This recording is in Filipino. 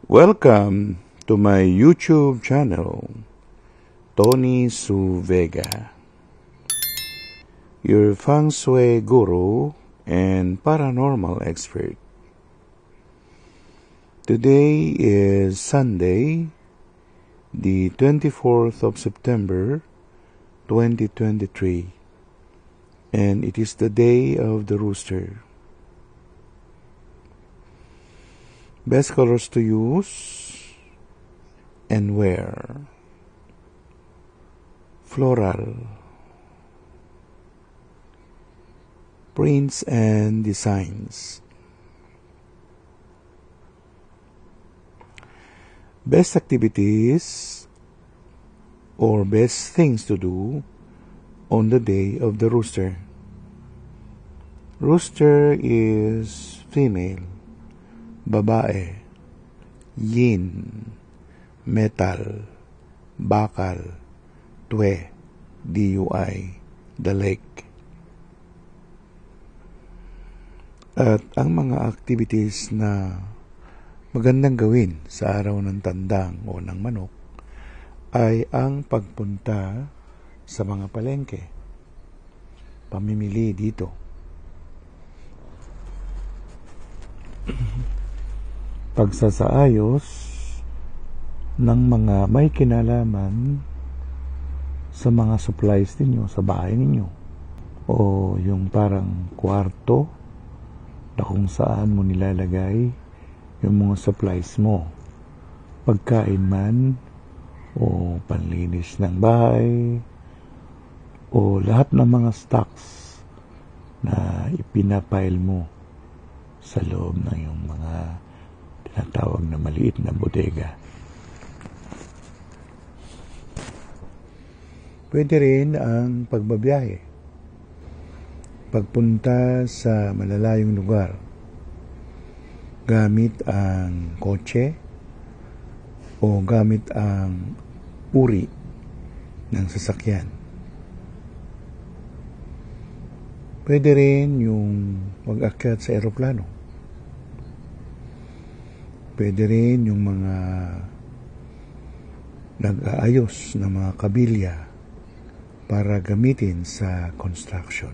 Welcome to my YouTube channel, Tony Su Vega, your feng shui guru and paranormal expert. Today is Sunday, the 24th of September, 2023, and it is the day of the rooster. Best colors to use and wear: floral, prints and designs. Best activities or best things to do on the day of the rooster. Rooster is female, babae, yin, metal, bakal, twe, DUI, dalig. At ang mga activities na magandang gawin sa araw ng tandang o ng manok ay ang pagpunta sa mga palengke, pamimili dito, pagsasaayos ng mga may kinalaman sa mga supplies ninyo sa bahay ninyo, o yung parang kwarto na kung saan mo nilalagay yung mga supplies mo, pagkain man o panlinis ng bahay o lahat ng mga stocks na ipinapile mo sa loob ng yung mga tinatawag na maliit na bodega. Pwede rin ang pagbabiyahe, pagpunta sa malalayong lugar gamit ang kotse o gamit ang uri ng sasakyan. Pwede rin yung mag-akyat sa eroplano. Pwede rin yung mga nag-aayos ng mga kabilya para gamitin sa construction.